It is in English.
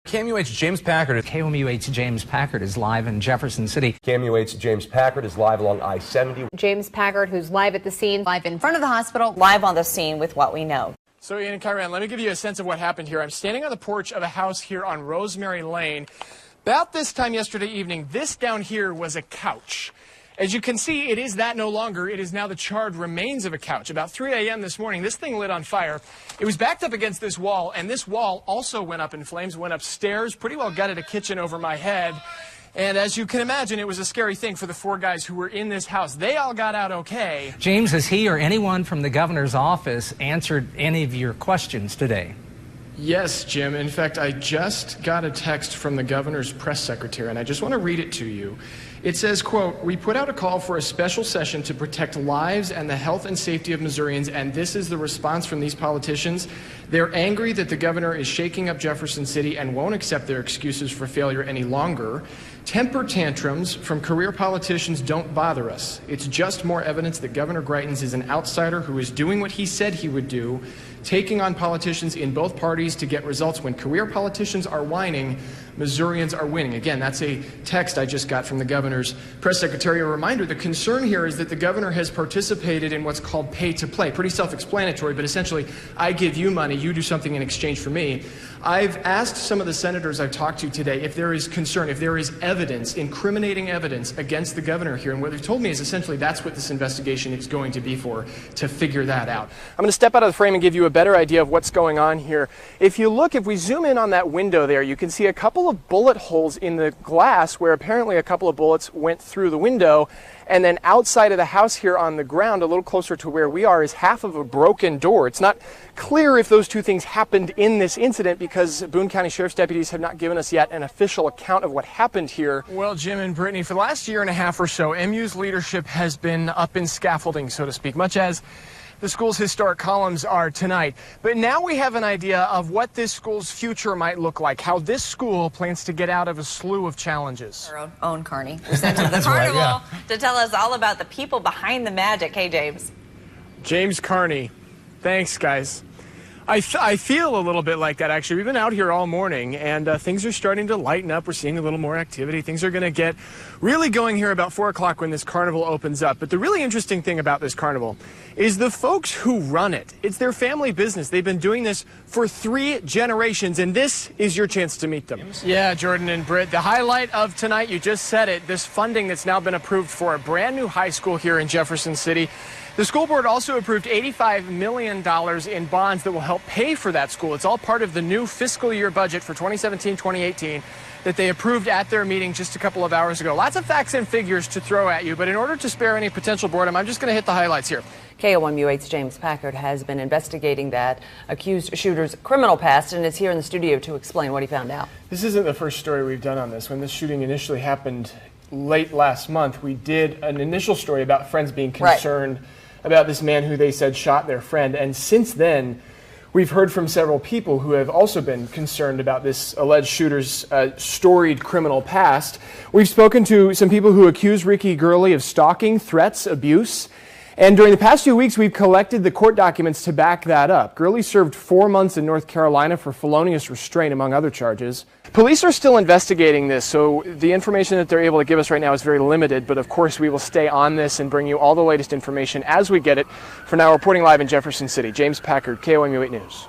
KMUH's James Packard. KMUH's James Packard is live in Jefferson City. KMUH's James Packard is live along I-70. James Packard, who's live at the scene, live in front of the hospital, live on the scene with what we know. So Ian and Kyran, let me give you a sense of what happened here. I'm standing on the porch of a house here on Rosemary Lane. About this time yesterday evening, this down here was a couch. As you can see, it is that no longer. It is now the charred remains of a couch. About 3 a.m. this morning, this thing lit on fire. It was backed up against this wall, and this wall also went up in flames, went upstairs, pretty well gutted a kitchen over my head. And as you can imagine, it was a scary thing for the 4 guys who were in this house. They all got out okay. James, has he or anyone from the governor's office answered any of your questions today? Yes, Jim. In fact, I just got a text from the governor's press secretary, and I just want to read it to you. It says, quote, "We put out a call for a special session to protect lives and the health and safety of Missourians, and this is the response from these politicians. They're angry that the governor is shaking up Jefferson City and won't accept their excuses for failure any longer. Temper tantrums from career politicians don't bother us. It's just more evidence that Governor Greitens is an outsider who is doing what he said he would do, taking on politicians in both parties to get results. When career politicians are whining, Missourians are winning." Again, that's a text I just got from the governor's press secretary. A reminder, the concern here is that the governor has participated in what's called pay to play. Pretty self-explanatory, but essentially, I give you money, you do something in exchange for me. I've asked some of the senators I've talked to today if there is concern, if there is evidence, incriminating evidence against the governor here, and what they've told me is essentially that's what this investigation is going to be for, to figure that out. I'm going to step out of the frame and give you a better idea of what's going on here. If we zoom in on that window there, you can see a couple of bullet holes in the glass where apparently a couple of bullets went through the window. And then outside of the house here on the ground, a little closer to where we are, is half of a broken door. It's not clear if those two things happened in this incident because Boone County Sheriff's deputies have not given us yet an official account of what happened here. Well, Jim and Brittany, for the last year and a half or so, MU's leadership has been up in scaffolding, so to speak, much as the school's historic columns are tonight. But now we have an idea of what this school's future might look like, how this school plans to get out of a slew of challenges. Our own Carney. We're sent to the carnival to tell us all about the people behind the magic. Hey, James. James Carney. Thanks, guys. I feel a little bit like that, actually. We've been out here all morning, and things are starting to lighten up. We're seeing a little more activity. Things are going to get really going here about 4 o'clock when this carnival opens up. But the really interesting thing about this carnival is the folks who run it. It's their family business. They've been doing this for 3 generations, and this is your chance to meet them. Yeah, Jordan and Britt, the highlight of tonight, you just said it, this funding that's now been approved for a brand new high school here in Jefferson City. The school board also approved $85 million in bonds that will help pay for that school. It's all part of the new fiscal year budget for 2017-2018 that they approved at their meeting just a couple of hours ago. Lots of facts and figures to throw at you, but in order to spare any potential boredom, I'm just going to hit the highlights here. KOMU8's James Packard has been investigating that accused shooter's criminal past and is here in the studio to explain what he found out. This isn't the first story we've done on this. When this shooting initially happened late last month, we did an initial story about friends being concerned about this man who they said shot their friend. And since then, we've heard from several people who have also been concerned about this alleged shooter's storied criminal past. We've spoken to some people who accuse Ricky Gurley of stalking, threats, abuse. And during the past few weeks, we've collected the court documents to back that up. Gurley served 4 months in North Carolina for felonious restraint, among other charges. Police are still investigating this, so the information that they're able to give us right now is very limited. But of course, we will stay on this and bring you all the latest information as we get it. For now, reporting live in Jefferson City, James Packard, KOMU 8 News.